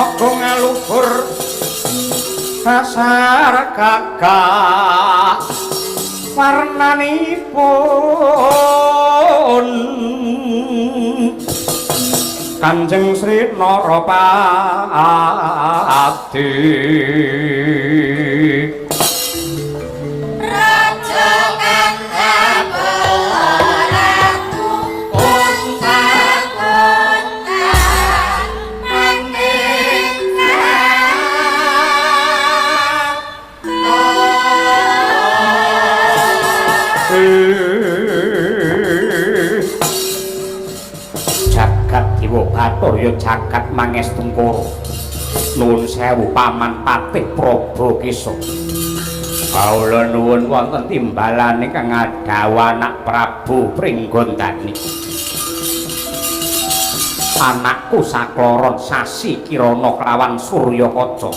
agung luhur dasar gagah warnanipun Kanjeng Sri Narapati Raja Kandhaparaku unta-unta jagat Dewa Bathara jagat Mangestungkara nuwun sewu Paman Patih Prabu Kesa kawula nuwun wonten timbalan ingkang ngadawa anak Prabu Pringgondani anakku sakloron Sasi Kirana kelawan Suryakaca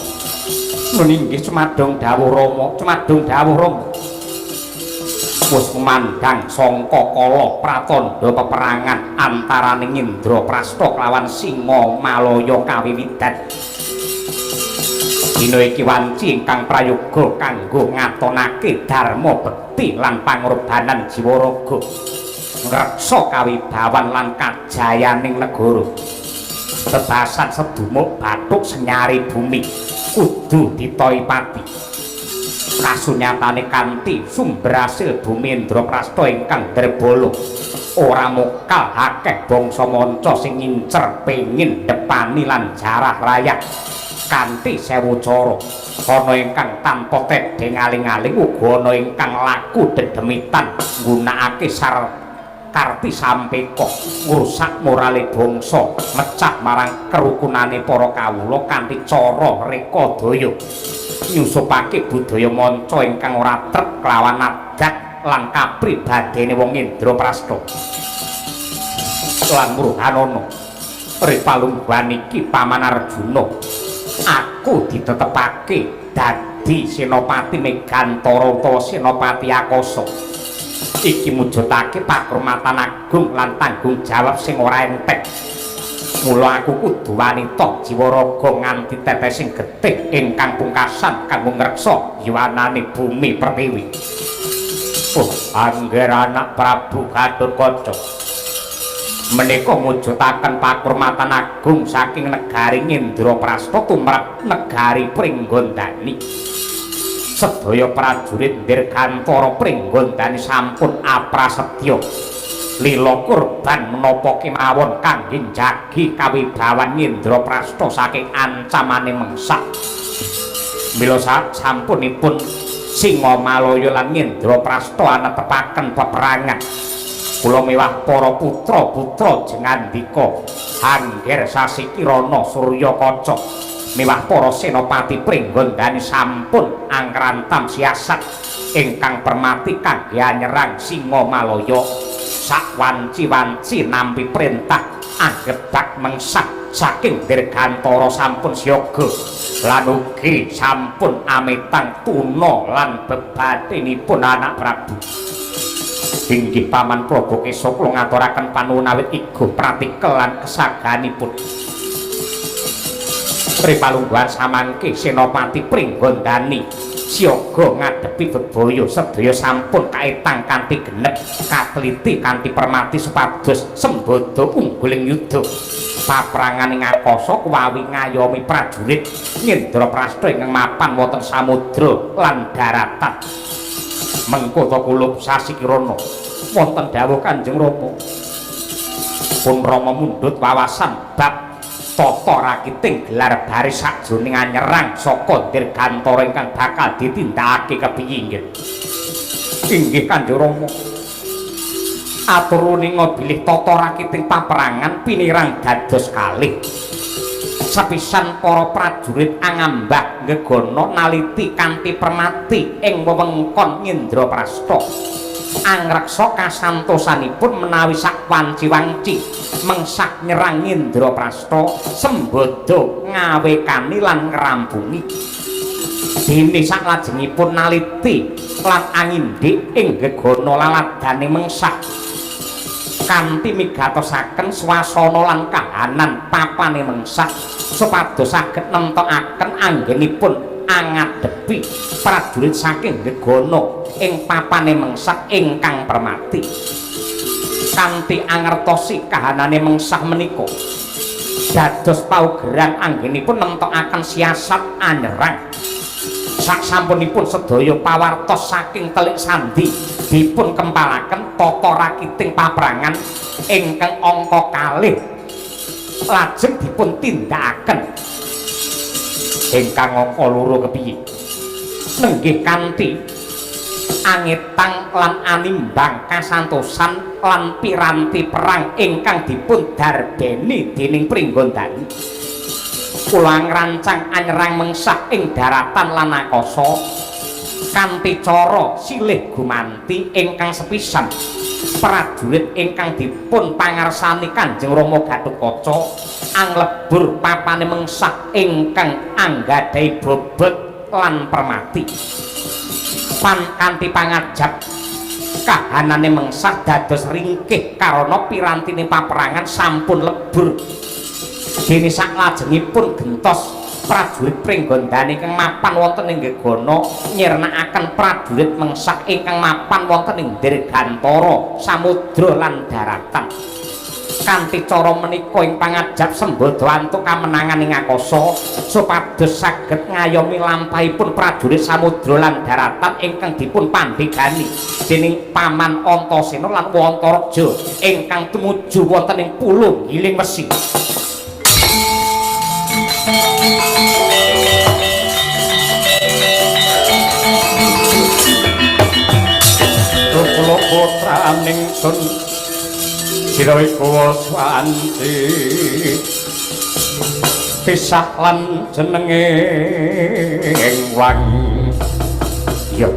meninggih cemadong dawuh Rama wis kumandhang sangka kala pratandha peperangan antaraning Indraprastha kelawan Singa Malaya kawiwitan. Dina iki wanci ingkang prayoga kanggo ngatonake dharma bekti lan pangorbanan jiwa raga ngreksa kawibawan lan kajayaning negara. Bebasan sedumuk bathuk senyari bumi kudu ditohi pati. Kasunyatane kanthi sumber asil bumi Indraprastha ingkang derbala ora mokal akeh bangsa manca sing ngincer pengin depani lan jarah rayah kanthi sewu cara ana ingkang tanpa tedeng aling-aling uga ana ingkang laku dedemitan nggunakake karti sampeka ngrusak morale bangsa mecah marang kerukunane para kawula kanthi cara reka daya nyusupake budaya manca ingkang ora trep kelawan adat lan kapribadene wong Indraprastha lan mruhanana ripalungguhan iki Paman Arjuna aku ditetepake dadi senopati Megantara utawa senopati Akasa iki mujudake pakurmatan agung lan tanggung jawab sing ora entek mula aku kudu wanita jiwa raga nganti tetesing getih ingkang pungkasan kanggo ngreksa yuwanane bumi pertiwi. Angger anak Prabu Gatotkaca menika mujudaken pakurmatan agung saking negari Indraprastha tumrap negari Pringgondani. Sedaya prajurit Dirgantara Pringgondani sampun aprasetya lila kurban menapa kemawon kangge njagi kawibawan Indraprastha saking ancamane mengsak. Mila sampunipun Singa Malaya lan Indraprastha anetepaken peperangan. Kula miwah para putra-putra jengandika Angger Sasi Kirana Suryakaca miwah para senopati Pringgondani sampun angrantam siasat ingkang permati kangge nyerang Singa Malaya. Sak wanci-wanci nampi perintah anggebak mengsah saking Dirgantara sampun siaga lan ugi sampun ametang tuna lan bebatinipun anak Prabu. Inggih Paman Prabu Kesa kula ngaturaken panuwun awit iga pratikel lan kesaganipun. Ripalungguhan samangke senopati Pringgondani siaga ngadepi bebaya sedaya sampun kaetang kanthi genep katliti kanthi permati supados sembada ungguling yuda papranganing Akasa kuwawi ngayomi prajurit Indraprastha ingkang mapan wonten samudra lan daratan. Mengko kula Sasi Kirana wonten dawuh Kanjeng Rama pun Rama mundhut wawasan bab tata rakiting gelar baris sajroning anyerang saka Dirgantara ingkang bakal ditindakake kepiye nggih. Inggih Kanjeng Rama. Aturuning bilih tata rakiting paperangan pinirang dados kalih. Sepisan para prajurit angambah ngegono naliti kanthi permati ing wewengkon Indraprastha. Angreksa kasantosanipun menawi sak wanci-wanci mengsah nyerang Indraprastha sembada ngawekani lan ngrampungi. Dene saklajengipun naliti lan angindik ing gegana laladane mengsah kanthi migatosaken swasana lan kahanan papane mengsah supados saged nemtokaken anggenipun angadepi prajurit saking Gegana ing papane mengsah ingkang permati. Kanthi angertosi kahanane mengsah menika dados paugeran anggenipun nemtokaken siasat anyerang. Saksampunipun sedaya pawartos saking telik sandi dipun kempalaken tata rakiting paprangan ingkang angka kalih lajeng dipun tindakaken ingkang angka loro kepiye nenggih kanthi angetang lan animbang kasantosan lan piranti perang ingkang dipun darbeni dening Pringgondani kula ngrancang anyerang mengsah ing daratan lan akasa kanthi cara silih gumanti ingkang sepisan prajurit ingkang dipun pangarsani Kanjeng Rama Gatotkaca anglebur papane mengsah ingkang anggadhahi bobot lan permati kanthi pangajab kahanane mengsah dados ringkih karana pirantine paperangan sampun lebur dene saklajengipun gentos prajurit Pringgondani ingkang mapan wonten ing Gegana nyirnakaken prajurit mengsah ingkang mapan wonten ing Dirgantara samudra lan daratan kanthi cara menika ing pangajab sembada antuk kamenangan ing akasa supados saged ngayomi lampahipun prajurit samudra lan daratan ingkang dipun pandhegani dening Paman Antasena lan Wantaraja ingkang tumuju wonten ing Pulo Giling Wesi. Kula putraning sun sira iku swanti pisah lan jenenge wangi ya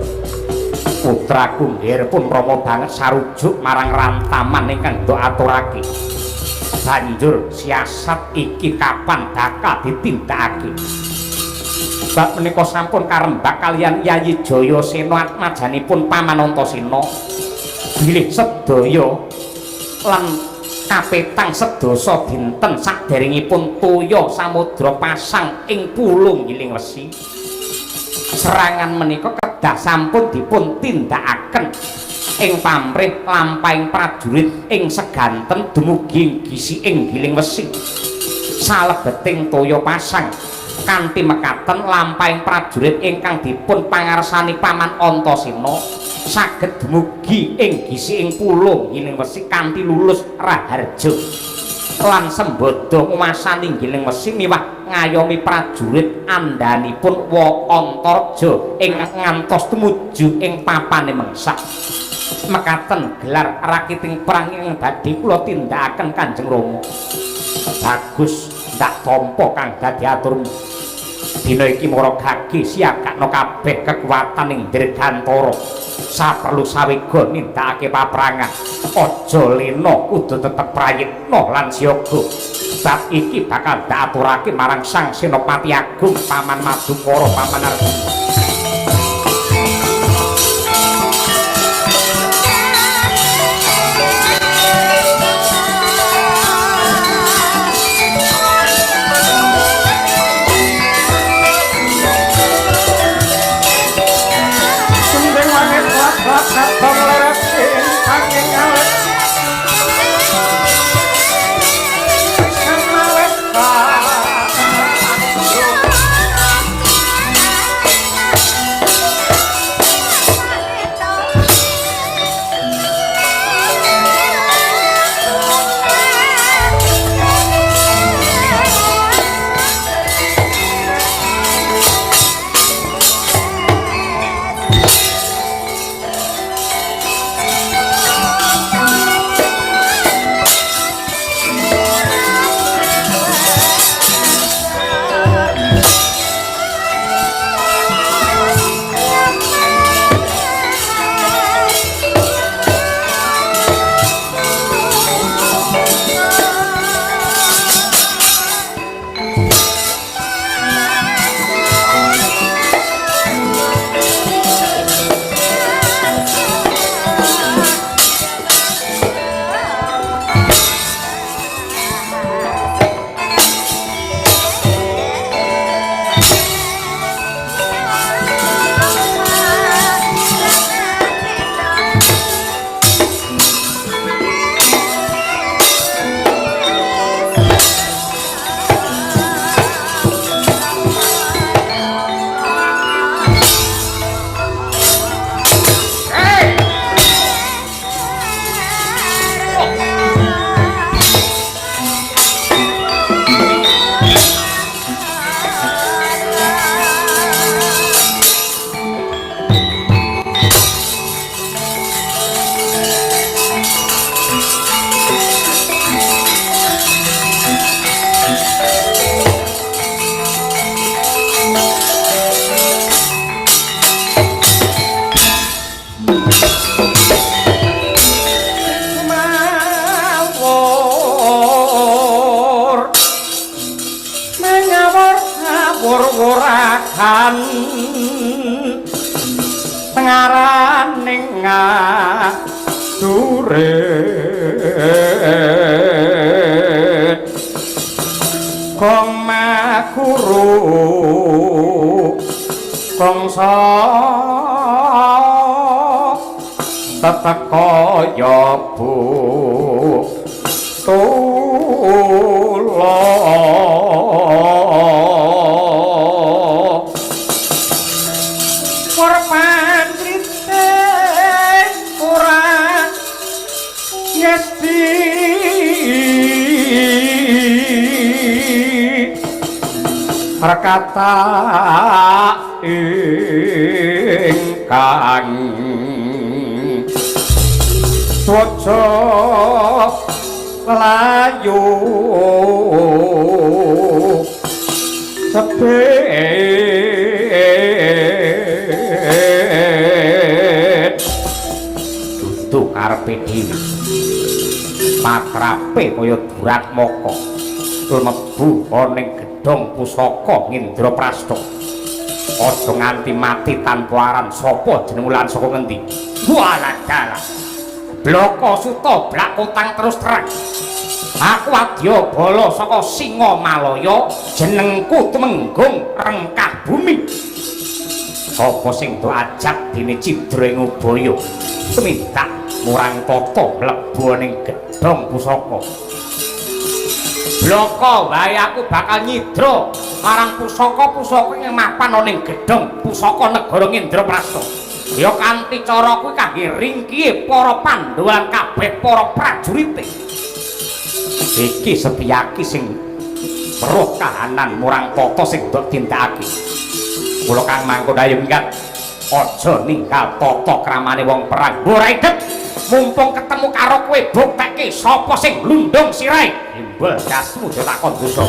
putraku nggih pun rama banget sarujuk marang rantaman ingkang do aturake banjur siasat iki kapan bakal ditindakake bab menika sampun karembak kalian Yayi Jayasena atmajanipun Paman Antasena bilih sedaya lan kapetang sedasa dinten saderengipun toya samudra pasang ing Pulo Giling Wesi serangan menika kedah sampun dipun tindakaken ing pamrih lampahing prajurit ing seganten dumugi gisi ing Giling Wesi salebeting toya pasang kanthi mekaten lampahing prajurit ingkang dipun pangarsani Paman Antasena saged dumugi ing gisi ing Pulo Giling Wesi kanthi lulus raharja lan sembada nguwasani Giling Wesi miwah ngayomi prajurit andhanipun Wa Antarja ingkang ngantos tumuju ing papane mengsah mekaten gelar rakiting perang ing badhe kula tindakaken Kanjeng Rama bagus ndak tampa kang dadi aturmu dina iki mara gage siagakna kabeh kekuatan ing Dirgantara saperlu sawega nindakake paprangan aja lena kudu tetep prayitna lan siaga bab iki bakal diaturake marang Sang Senopati Agung Paman Madukara Paman Arjuna. kajan ngaraning ngadure kong makuru kongsa teteka yabu tula korban rite ora ngesti perkata ingkang waca layu sepet dudu karepe dhewe patrape kaya durak moko mlebu ana ing gedhong pusaka Indraprastha aja nganti mati tanpa aran sapa jeneng lan saka ngendi waladala bloko suta blak utang terus terang aku adya bala saka Singa Malaya jenengku Temenggung Rengkah Bumi sapa sing do ajab dene Cidra ing Ubaya tumindak murang tata mlebu ning gedhong pusaka bloko wae aku bakal nyidra marang pusaka-pusaka ing mapan ana ing gedhong pusaka negara Indraprastha ya kanthi cara kuwi kangge ringkihe para Pandhawa kabeh para prajurite iki Setyaki sing weruh kahanan murang tata sing mbok tindakake kula Kang Mangkundayung ingat aja ninggal tata kramane wong perang ora idep mumpung ketemu karo kowe buktekke sapa sing lundung sirahe imbul kasmu takon dosa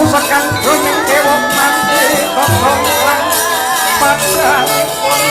musakan donya dewa mati kokong lan padhanipun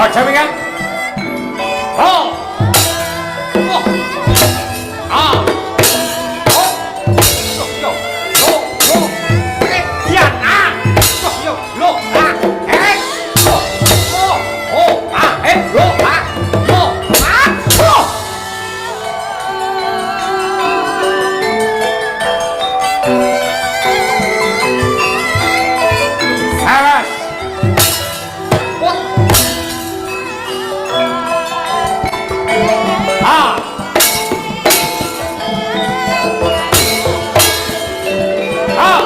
aja kan? Oh. Oh. Ah. Oh. Yo yo. Lo lo. Iya, ah. Yo yo. Lo, ah. Lo. Oh. Oh, ah. Lo, ah. Lo, ah. Oh. Awas. What? Ah. Ah.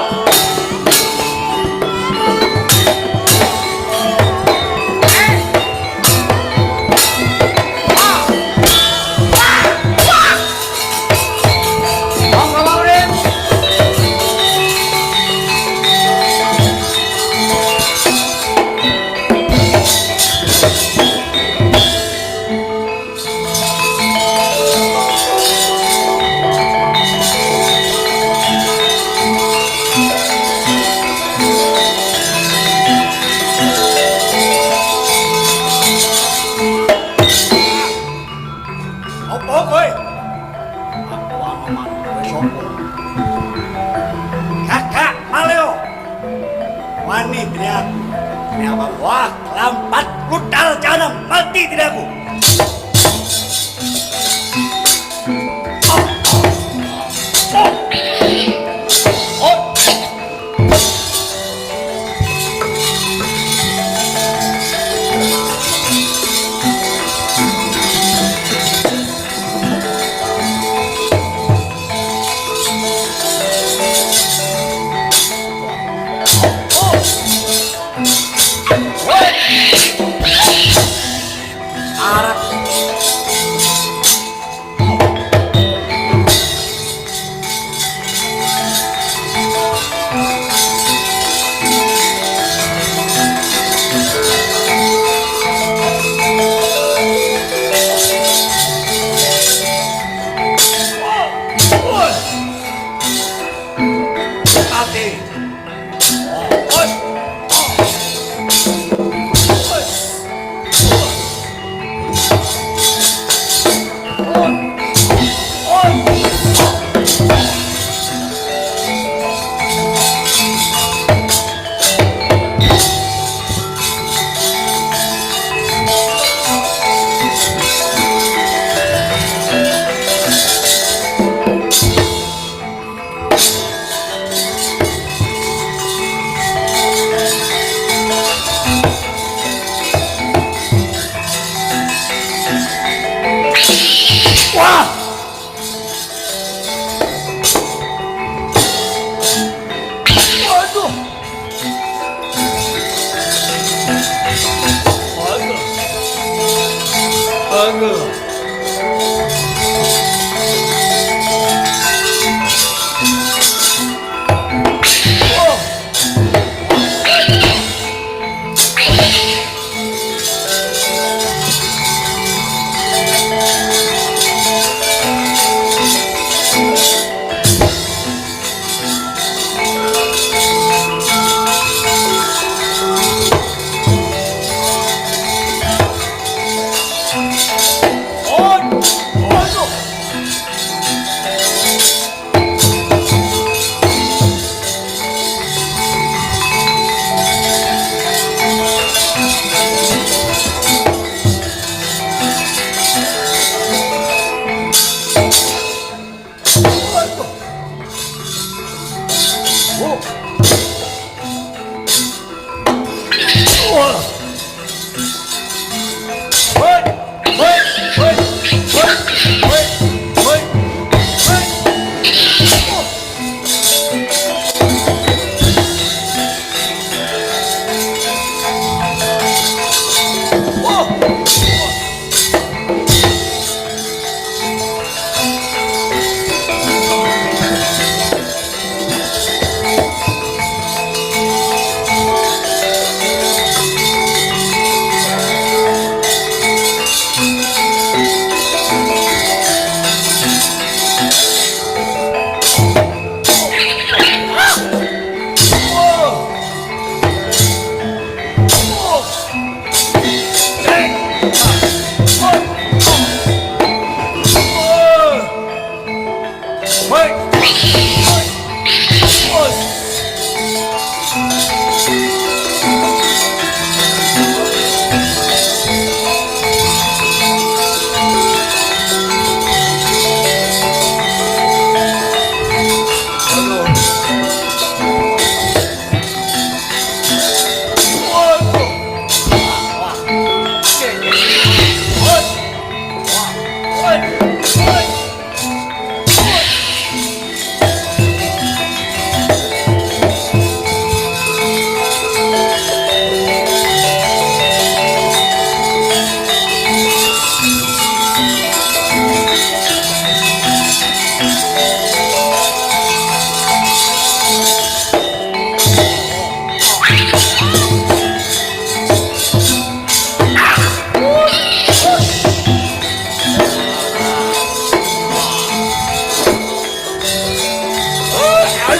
Monggo Maulid. Apa kowe? Aku aman kowe sopo? Kakak Maleo. Wani teriak. Kenapa wah lampat brutal jangan mati tidak aku.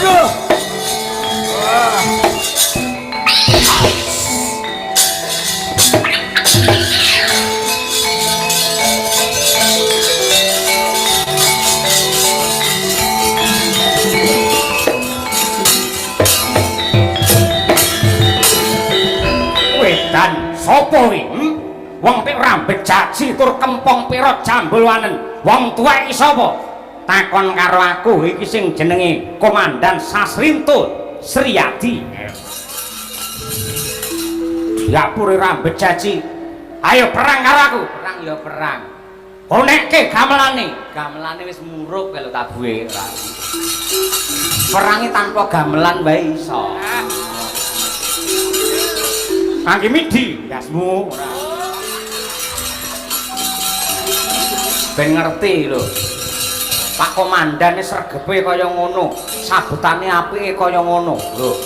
Ayo. Wedan sapa kuwi? Wong pik rambut jaji tur kempong pira jambulwanen. Wong tuwa iki sapa? Takon karo aku iki sing jenenge Komandan Sasrinto Sriyadi. Diapure rambut jaji. Ayo perang karo aku. Perang ya perang. Konekke gamelane. Gamelane wis muruk lho tabuhe. Perangi tanpa gamelan wae iso. Kangge midi gasmu ora. Ben ngerti lho. Pak Komandane sregepe kaya ngono, sabutane apike kaya ngono. Lho.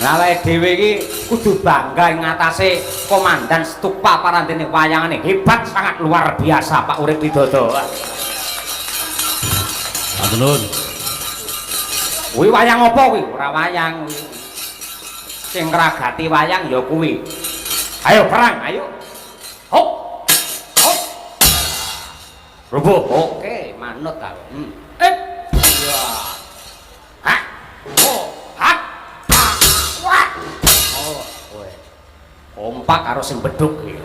Lah awake dhewe iki kudu bangga ing ngatasé Komandan Stupa parantene wayangane hebat sangat luar biasa Pak Urip Widodo. Matur nuwun. Kuwi wayang apa kuwi? Ora wayang kuwi. Sing ngragati wayang ya kuwi. Ayo perang, ayo. Hop. Hop. Rubuh. Oke, manut ta. Ya. Hak. Oh, hak. Wah. Oh, kowe. Kompak karo sing beduk iki.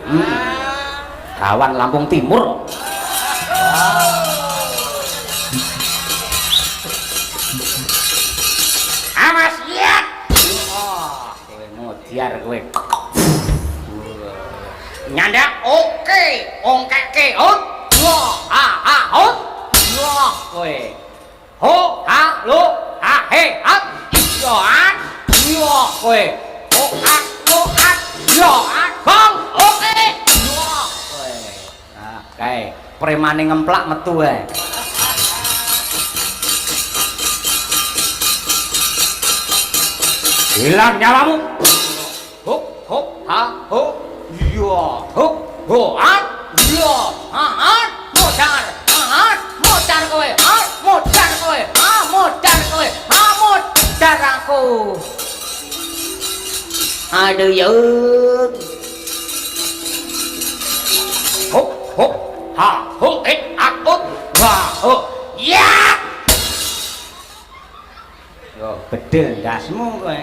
Kawan Lampung Timur. Awas lihat. Kowe modiar kowe. Nyandak oke, ongkeke hot. Wah, ha hot. Wah, kowe. Ho, ha, lo, ha, he, hat. Yo, at. Yo, kowe. Ho, at, lo, at. Yo, at. Bang, oke. Wah, kowe. Nah, kae premane ngemplak metu ae. Hilang nyawamu. Hop hop ha hop. Yo hop ho at. Yo ha at. Modar. Ha at. Modar kowe. Ha modar kowe. Ha modar kowe. Ha modar aku. Aduh yun. Hop hop ha hop akut. Wah hop. Ya. Yo bedel dasmu kowe.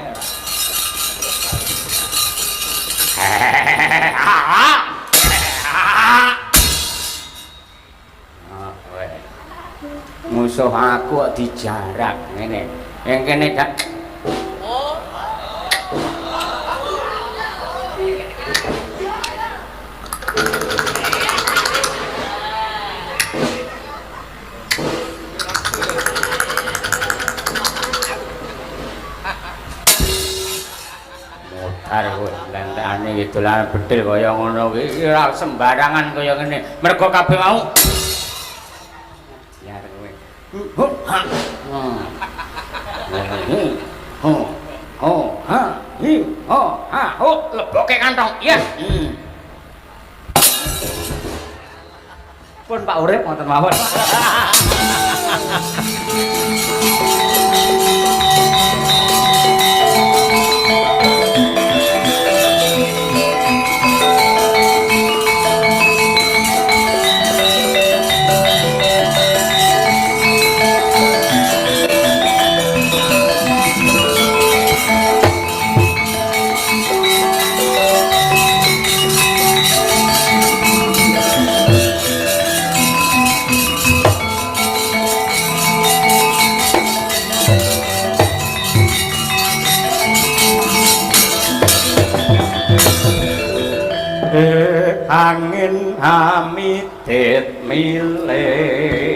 Musuh aku kok dijarak ngene. Yang kene gak kowe lentane iki dolan bedil kaya ngono iki ora sembarangan kaya ngene. Mergo kabeh mau ya kowe. Leboke kantong. Ya. Pun Pak Urip wonten mawon. Angin hamitit milih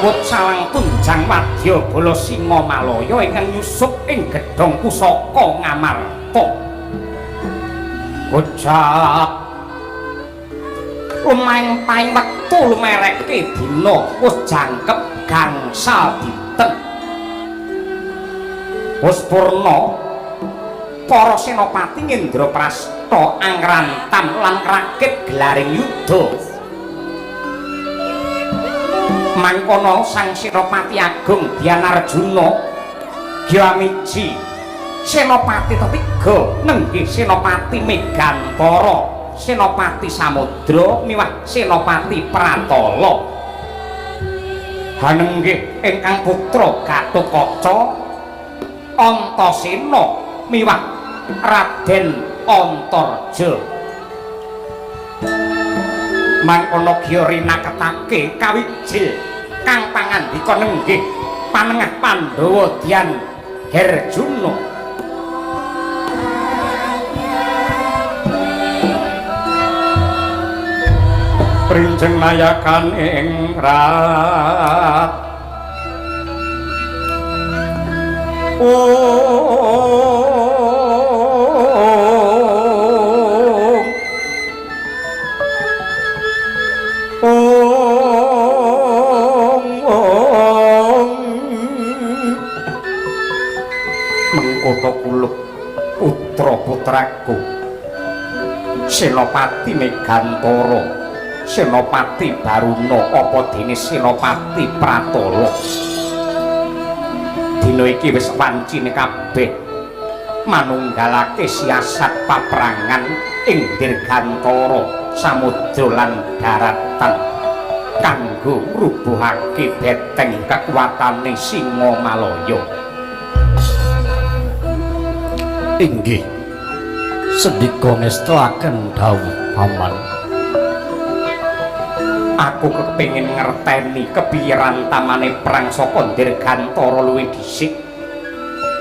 sawut salang tunjang wadya bala singa malaya ingkang nyusup ing gedhong pusaka Ngamarta. Bocah umang paing wektu lumereke dina wis jangkep gangsal dinten. Wis purna para senopati Ngendraprasta angrantam lan rakit gelaring yudha. Mangkono sang Senopati Agung Dyanarjuna Gyamiji Senopati ketiga nenggih Senopati Megantara Senopati Samudra miwah Senopati Pratala hanenggih ingkang putra Gatotkaca Antasena miwah Raden Antarja. Mangkono Gya rinaketake kawijil kang pangandika nenggih panengah Pandhawa Dyan Herjuna. Prinjeng layakan ing rat mengkoto kuluk putra-putraku Senopati Megantara Senopati Baruna apa dene Senopati Pratala. Dina iki wis wancine kabeh manunggalake siasat paprangan ing dirgantara samudra lan daratan kanggo ngrubuhake beteng kekuwatane Singa Malaya. Inggih sedika ngestakaken dawuh paman. Aku kepengin ngerteni kepiyeran tamane perang saka dirgantara luwih dhisik.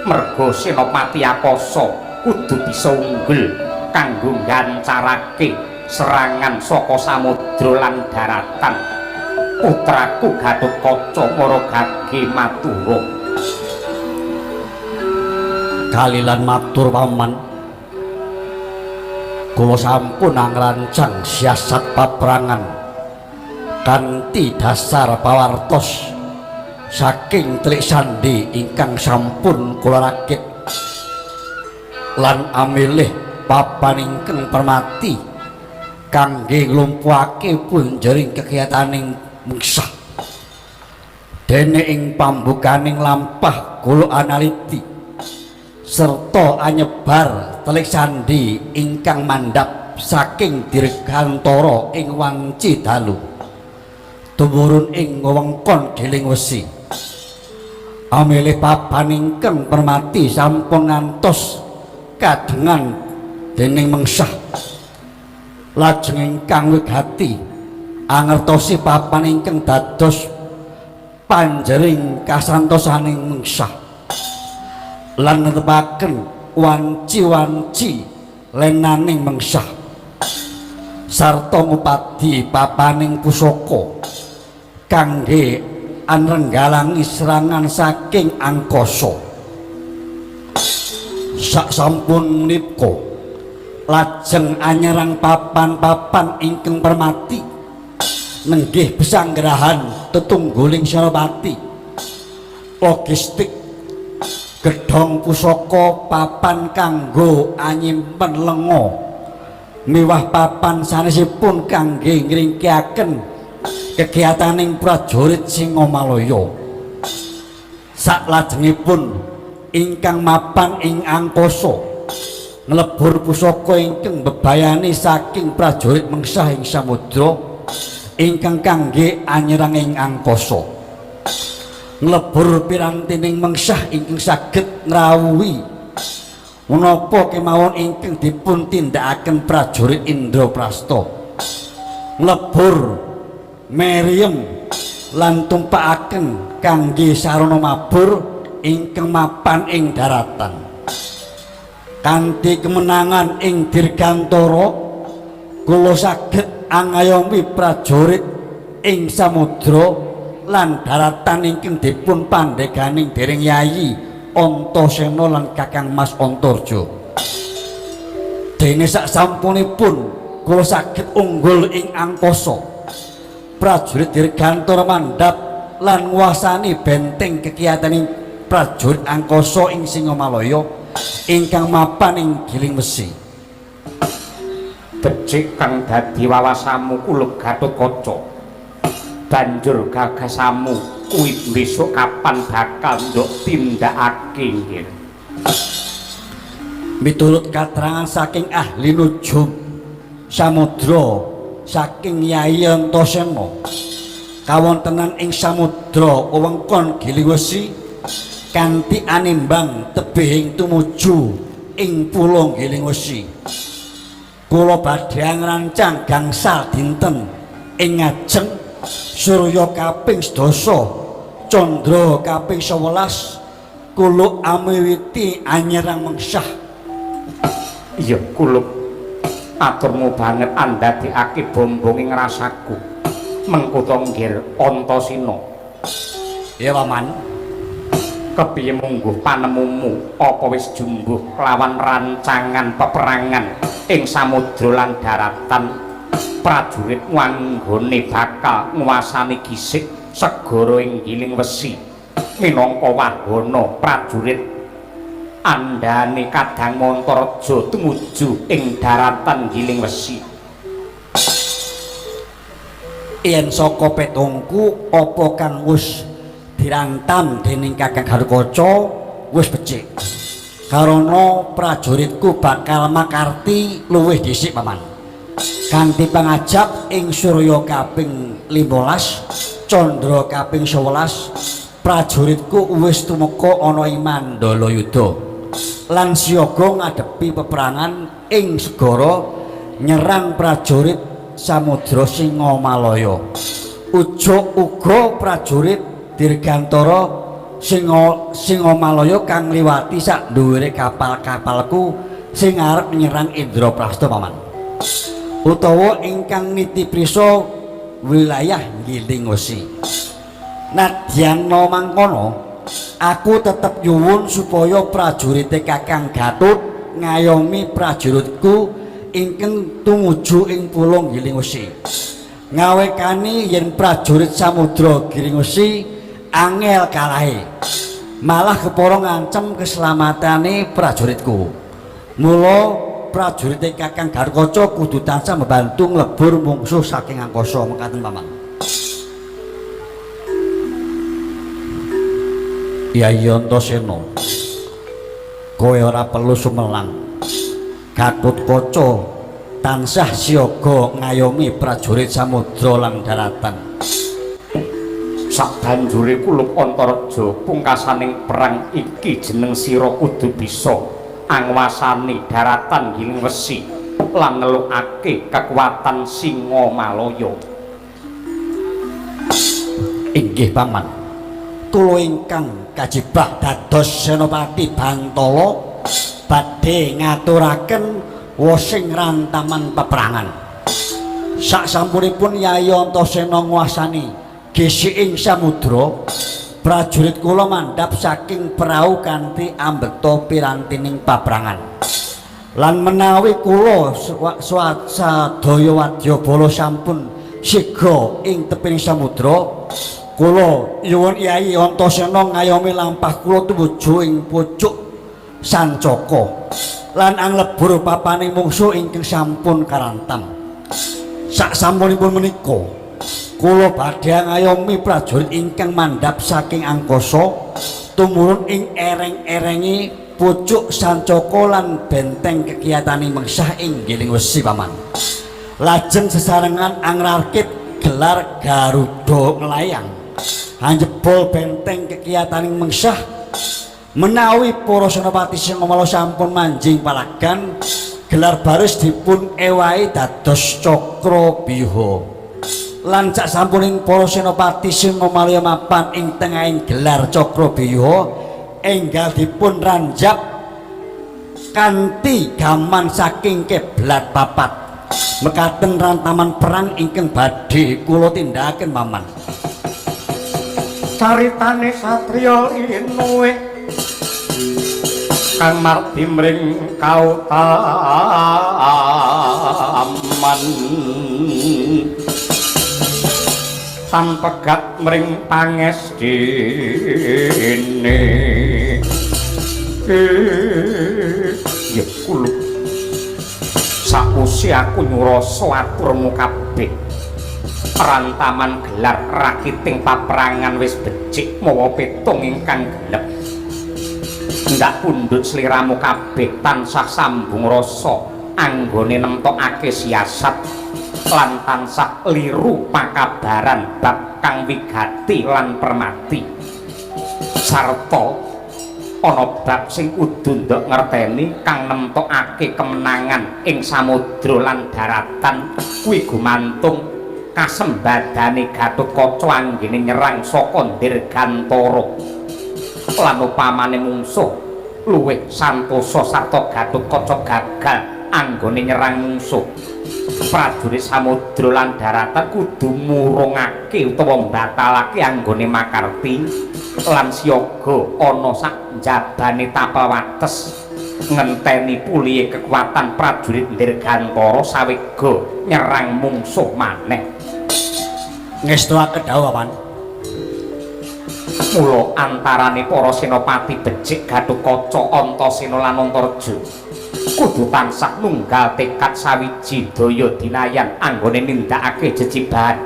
Merga Senopati Akasa kudu bisa unggul kanggo gancarake serangan saka samudra lan daratan. Putraku Gatotkaca maragake matura. Kalilan matur paman. Kula sampun angrancang siasat paprangan kanthi dasar pawartos saking telik sandi ingkang sampun kula rakit lan amilih papan ingkang permati kangge nglumpuhake punjering kekiyataning mengsah. Dene ing pambukaning lampah kula analiti serta anyebar telik sandi ingkang mandhap saking dirgantara ing wanci dalu tumurun ing wewengkon Giling Wesi. Amilih papan ingkang permati sampun ngantos kadengan dening mengsah. Lajeng ingkang wigati angertosi papan ingkang dados panjering kasantosaning mengsah lan netepaken wanci-wanci lenaning mengsah sarta ngupadi papaning pusaka kangge anrenggalangi serangan saking angkasa. Sasampun menika lajeng anyerang papan-papan ingkang permati nenggih besanggrahan tetungguling Senopati logistik gedhong pusaka papan kanggo anyimpen lenga miwah papan sanesipun kangge ngringkiaken kegiataning prajurit Singa Malaya. Saklajengipun ingkang mapan ing angkasa nglebur pusaka ingkang bebayani saking prajurit mengsah ing samudra ingkang kangge anyerang ing angkasa. Nglebur pirantining mengsah ingkang saged ngrawuhi menapa kemawon ingkang dipun tindakaken prajurit Indraprasta. Nglebur meriem lan tumpakaken kangge sarana mabur ingkang mapan ing daratan. Kanthi kemenangan ing dirgantara kula saged angayomi prajurit ing samudra lan daratan ingkang dipun pandheganing dereng Yayi Antasena lan Kakang Mas Antarja. Dene sak sampunipun kula saged unggul ing angkasa. Prajurit dirgantara mandhap lan nguwasani benteng kekiyataning prajurit angkasa ing Singamalaya ingkang mapan ing Giling Wesi. Becik kang dadi wawasamu kula Gatotkaca. Banjur gagasamu kuwi besok kapan bakal nduk tindakake nggih. Miturut katerangan saking ahli nujum samudra saking Yayi Antasena, kawontenan ing samudra wewengkon Giling Wesi kanthi animbang tebihing tumuju ing pulo Giling Wesi. Kula badhe ngrancang gangsal dinten ing ngajeng Surya kaping 11, Candra kaping 11, kula amiwiti anyerang mengsah. Iya kula aturmu banget andadekake bombong ing rasaku. Mengko to nggih Antasena. Ya Paman. Kepiye mungguh panemumu apa wis jumbuh lawan rancangan peperangan ing samudra lan daratan prajurit wanggone bakal nguwasani gisik segara ing Giling Wesi minangka wahana prajurit andhane Kadang Mantarja tumuju ing daratan Giling Wesi. Yen saka petungku apa kang wis dirantam dening Kakang Gatotkaca wis becik. Karana prajuritku bakal makarti luwih dhisik Paman. Kanthi pangajap ing Surya kaping 15, Candra kaping 11, prajuritku wis tumeka ana ing Mandala Yuda lan siaga ngadepi peperangan ing segara nyerang prajurit Samudra Singamalaya. Uga prajurit dirgantara Singamalaya kang liwati sak dhuwure kapal-kapalku sing arep nyerang Indraprastha Paman. Utawa ingkang nitiprisa wilayah Giling Wesi. Nadyan mangkono, aku tetep nyuwun supaya prajurite Kakang Gatut ngayomi prajuritku ingkang tumuju ing pulo Giling Wesi. Ngawekani yen prajurit samudra Giling Wesi angel kalahe, malah kepara ngancem keselamatane prajuritku. Mula prajurit Kakang Gatotkaca kudu tansah membantu nglebur mungsuh saking angkasa mekaten Paman. Yayi Antasena, kowe ora perlu sumelang. Gatotkaca tansah siaga ngayomi prajurit samudra lan daratan. Sabanjure kula Antarja pungkasaning perang iki jeneng sira kudu bisa angwasani daratan Giling Wesi lan nelukake kekuatan Singamalaya. Inggih Paman, kula ingkang kajibah dados Senopati Bantala badhe ngaturaken wosing rantaman peperangan. Saksampunipun Yayi Antasena nguwasani gisiking samudra, prajurit kula mandhap saking perahu kanthi ambekta pirantining paprangan. Lan menawi kula sadaya wadyabala sampun siga ing teping samudra, kula nyuwun Yayi Antasena ngayomi lampah kula tumuju ing pucuk Sancaka lan anglebur papaning mungsuh ingkang sampun karantam. Saksampunipun menika kula badhe ngayomi prajurit ingkang mandhap saking angkasa tumurun ing ereng-erengi pucuk Sancaka lan benteng kekiyataning mengsah ing Giling Wesi Paman. Lajeng sesarengan angrarkit gelar Garuda Melayang hanjebol benteng kekiyataning mengsah menawi para senopati Singamala sampun manjing palagan gelar baris dipun ewahi dados Cakrabiha. Lan sak sampuning para senopati Singamalaya mapan ing tengahing gelar Cakrabiha enggal dipun ranjap kanthi gaman saking keblat papat mekaten rantaman perang ingkang badhe kula tindakaken Paman. saritane satriya inuwe kang marti mring kautaman tampegat mring pangestine ya kula sakusi aku nyurasa aturmu kabeh rantaman gelar rakiting paperangan wis becik mawa petung ingkang gelep ndak pundhut sliramu kabeh tansah sambung rasa anggone nemtokake siasat lan tansah liru pakabaran bab kang wigati lan permati sarta ana bab sing kudu ndok ngerteni kang nemtokake kemenangan ing samudra lan daratan kuwi gumantung kasembadane Gatotkaca anggene nyerang saka Dirgantara lan upamane mungsuh luwih santosa sarta Gatotkaca gagal anggone nyerang mungsuh prajurit samudra lan daratan kudu murungake utawa mbatalake anggone makarti lan siaga ana sak njabane tapel wates ngenteni pulihe kekuatan prajurit Dirgantara sawega nyerang mungsuh maneh ngestuake dawuh Paman. Mula antarane para senopati becik Gatotkaca, Antasena lan Antareja kudu tansah nunggal tekad sawiji daya dinayan anggone nindakake jejibahan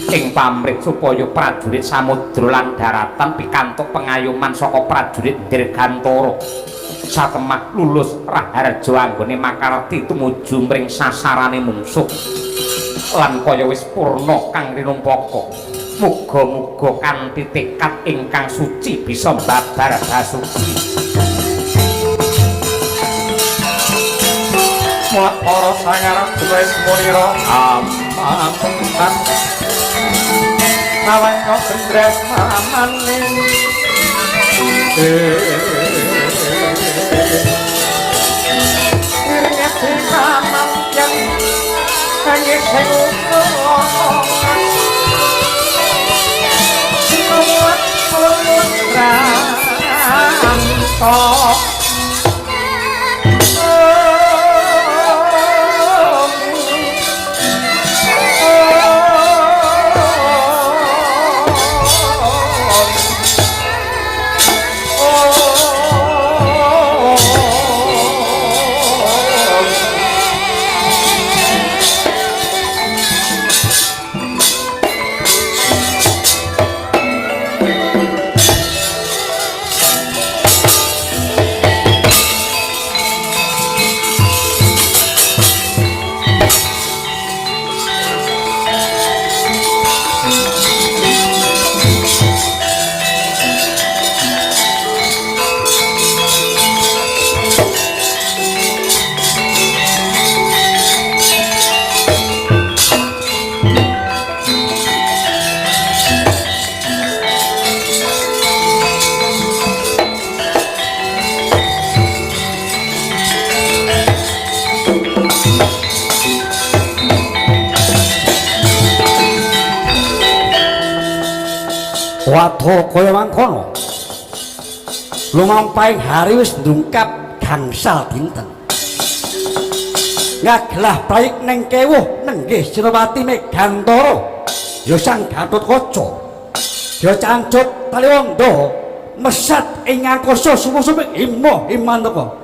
ing pamrih supaya prajurit samudra lan daratan pikantuk pengayoman saka prajurit Dirgantara satemah lulus raharja anggone makarti tumuju mring sasarane mungsuh lan kaya wis purna kang rinumpaka muga-muga kanthi tekad ingkang suci bisa mbabar basuki mula para sangarep wis munira amanten aweng gendres mamane irngeti kamang yang hanya Wadha kaya mangkono lumampahing hari wis ndungkap gangsal dinten ngaglah prayik ning kewuh nenggih Sirawati Megantara ya sang Gatotkaca ya cancut Taliwondo mesat ing angkasa sumu-sumu himmo himantaka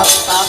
Ah!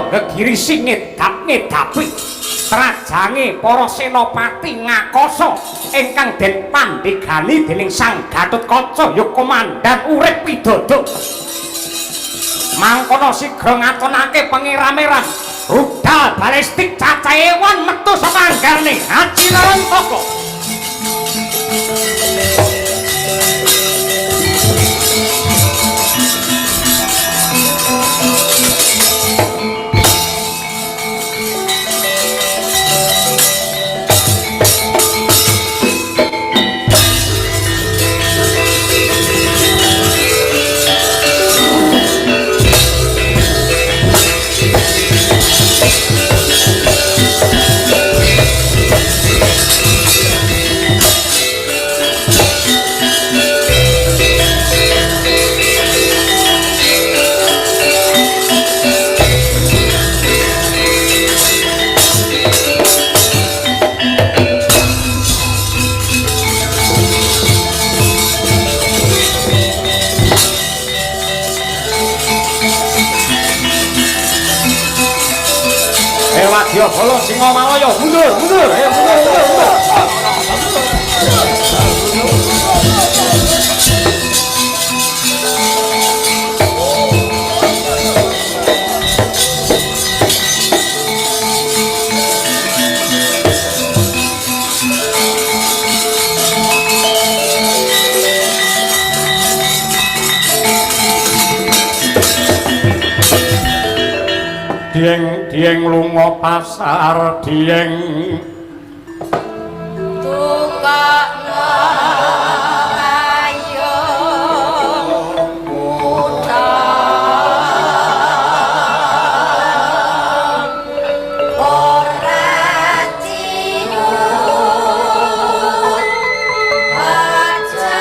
gegirisi ngedap-ngedapi trajange para senopati ngakoso ingkang den pandhegani dening Sang Gatotkaca ya komandan urip pidada. Mangkono sigra ngatonake pengirameran rudal balistik cacahe wan metu saka anggarane Haji Narantaka. Wadya Bala Singamalaya mundur mundur ayo mundur. Dieng lunga pasar dieng tukakno ayo mudhang ora ciut aja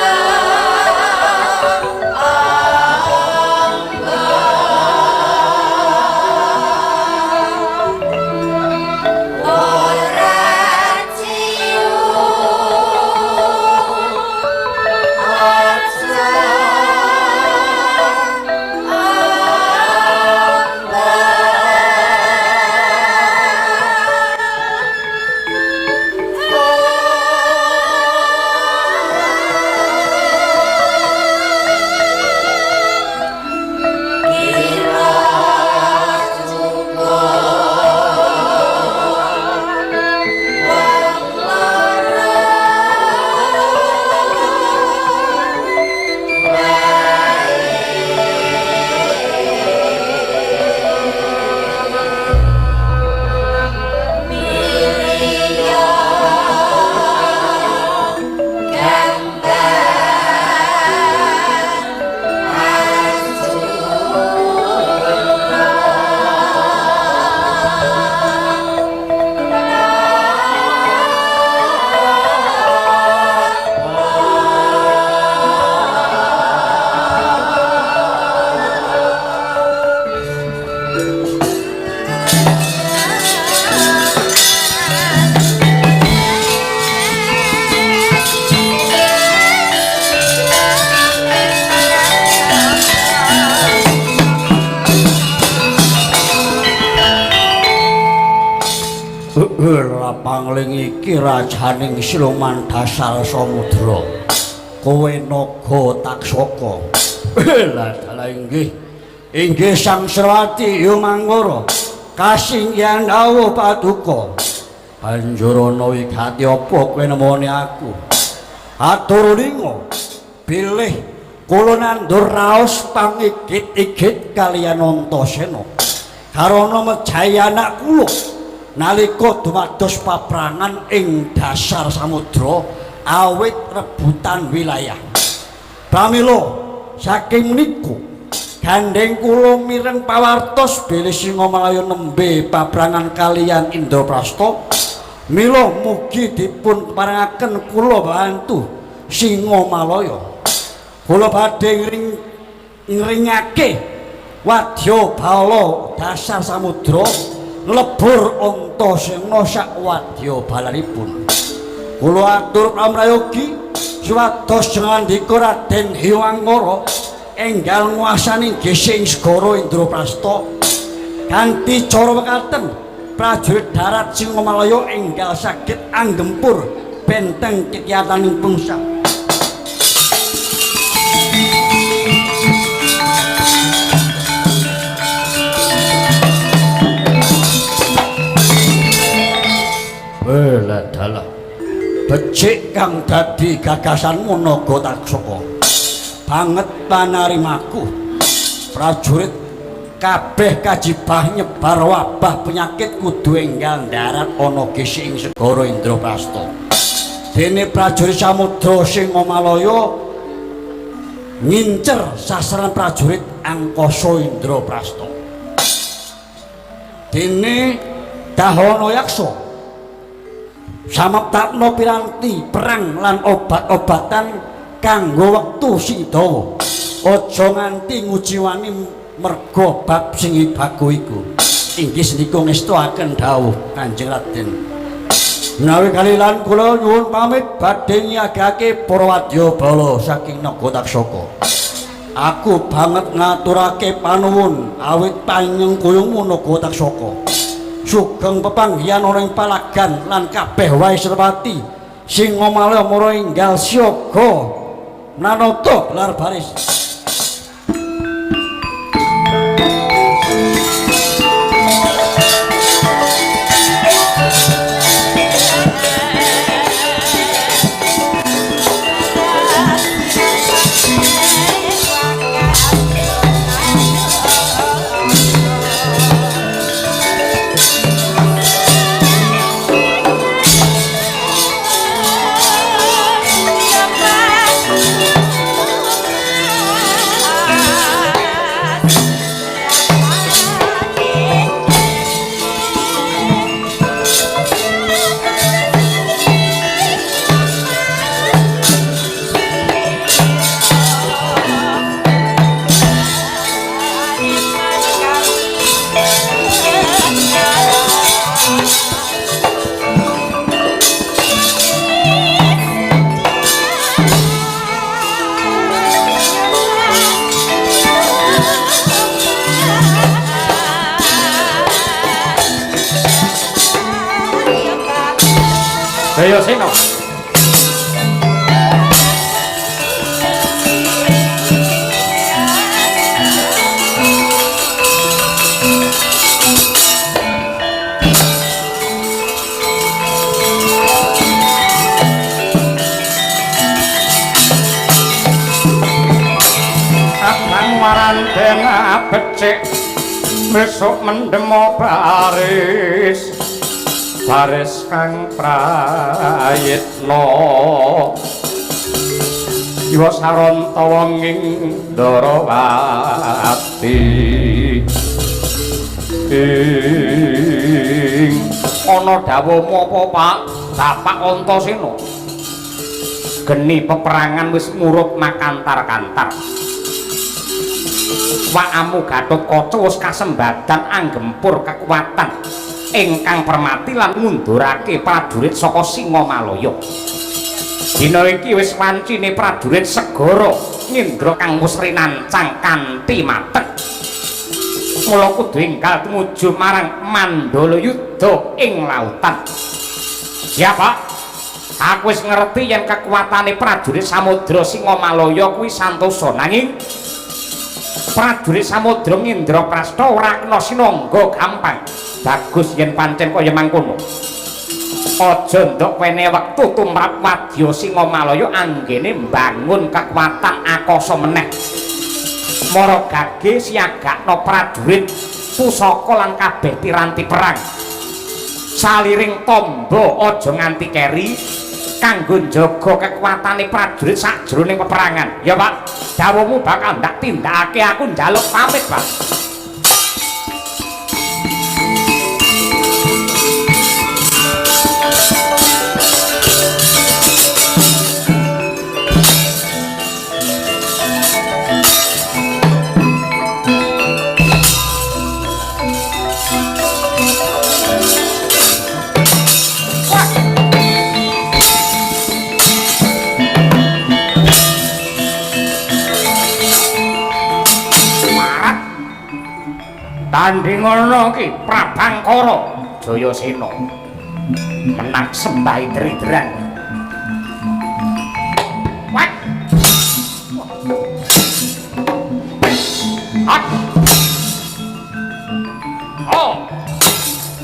pangling iki rajaning Siluman Dasar Samudra kowe naga taksaka lah inggih Sang Srawati ya mangwara kasinggihan dawuh paduka banjur ana wigati apa kowe nemoni aku atur linga bilih kula nandur raos pangigit-igit kaliyan Antasena karana mejahi anak kula nalika dumados paprangan ing dasar samudra awit rebutan wilayah. Pramila saking niku gandeng kula mireng pawartos bilih Singamalaya nembe paprangan kaliyan Indraprasta mila mugi dipun paringaken kula bantu Singamalaya. Kula badhe ngringake wadya bala dasar samudra lebur Antasena sak wadya balanipun. Kula atur pramrayogi supados ngandika Raden Hyangangara enggal nguasani gesing segara Indraprasta kanthi cara mekaten prajurit darat Singomalaya enggal saged anggempur benteng kekiyataning pungsa. Dalah becik kang dadi gagasanmu Nagataksaka. Banget panarimaku. Prajurit kabeh kajibah nyebar wabah penyakit kudu enggal darat ana gisi ing segara Indraprasta. Dene prajurit Samudra Singomalaya ngincer sasaran prajurit Angkasa Indraprasta. Dene Dahana Yaksa samaptakna piranti perang lan obat-obatan kanggo wektu sing dawa. Aja nganti ngujiwani merga bab sing bago iku. Inggih senika ngestuaken dawuh Kanjeng Raden. Menawi kalilan kula nyuwun pamit badhe nyagake para wadyabala saking Nagataksaka. Aku banget ngaturake panuwun awit panyengkuyungmu Nagataksaka. Sugeng pepanggihan ana ing palagan lan kabeh wae Serpati Singomalaya mara enggal siaga nanata gelar baris. Jayasena Abang maranteng becik besok mendemo baris baris kang prayitna Iwa Saranta wenging Ndarawati ing ana dawuhmu apa Pak Bapak Antasena geni peperangan wis murub makantar-kantar Wakamu Gatotkaca wis kasembadan anggempur kekuatan ingkang permati lan ngundurake prajurit saka Singomalaya. Dina iki wis wancine prajurit segara Nindra kang wis rinancang kanthi mateng. Mula kudu enggal tumuju marang Mandala Yudha ing lautan. Ya Pak, aku wis ngerti yen kekuatane prajurit Samudra Singomalaya kuwi santosa nanging prajurit Samudra Indraprasta ora kena sinangga gampang. Bagus yen pancen kaya mangkono. Aja ndok wene wektu tumrap wadya Singomalaya anggene mbangun kekuatan akasa meneh. Mara gage siagakna prajurit pusaka lan kabeh piranti perang. Saliring tamba aja nganti keri kanggo njaga kekuatane prajurit sakjroning peperangan. Ya Pak, dawuhmu bakal ndak tindakake aku njaluk pamit, Pak. tandhing ana ki Prabangkara Jayasena menang sembah dridran. Wat. Hat. Oh.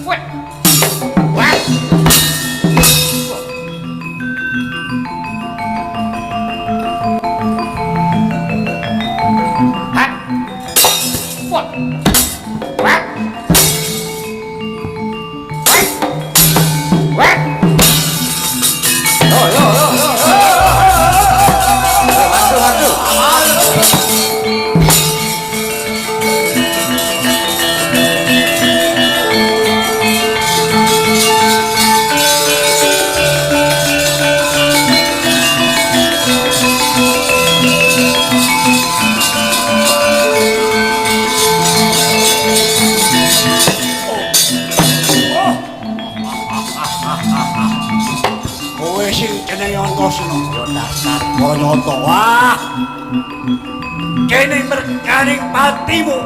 Wat. Wat. Hat. Wat. Wat. What? Yo. Waduh. Kowe sing jenenge Antasena ya dasar Brayata. Wah. Kene merganing patimu.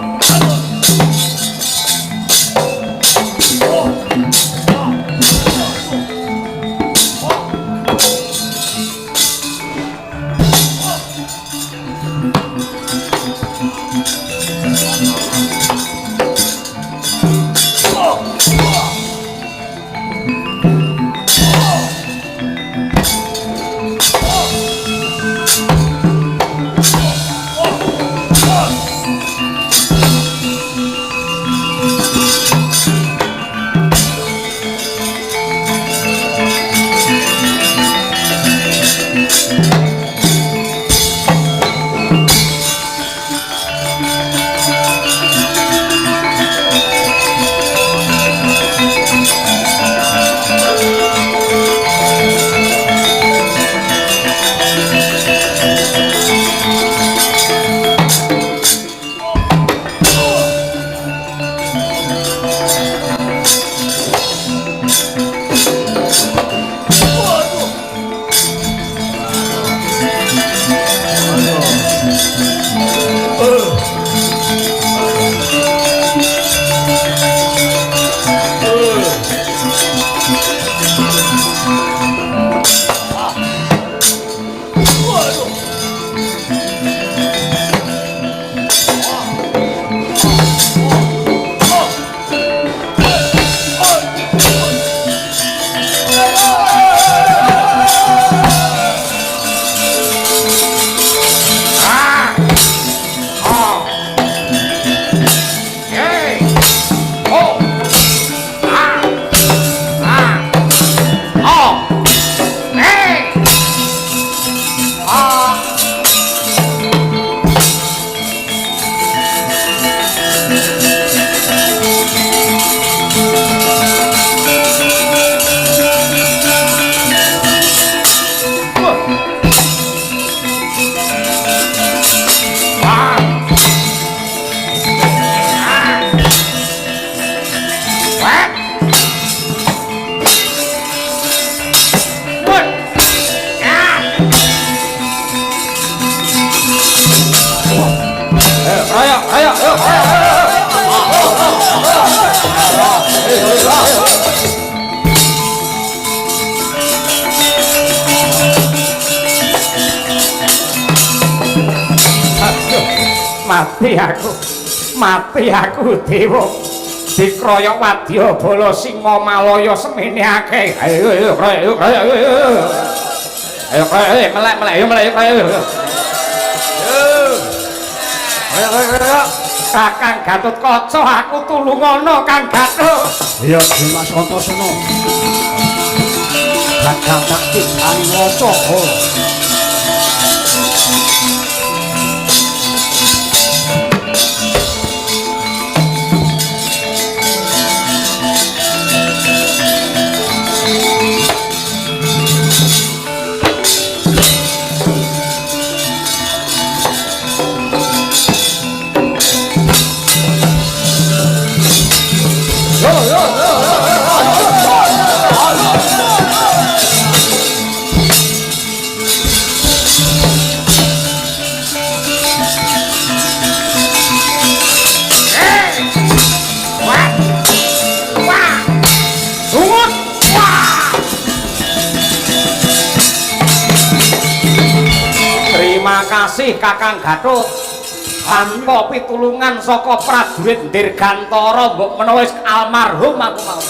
Mati aku dewa dikroyok wadya bala singa malaya semene akeh. Ayo melek. Kakang Gatotkaca aku tulungono Kang Gatut. Ya Dimas Antasena. Kakang taktik Aliwaca. kasih Kakang Gatut. Tanpa pitulungan saka prajurit Dirgantara mbok menawa wis almarhum aku mau.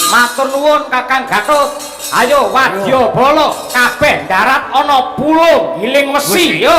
Matur nuwun Kakang Gatut. Ayo Wadyabala kabeh darat ana pulung giling wesi. Yo.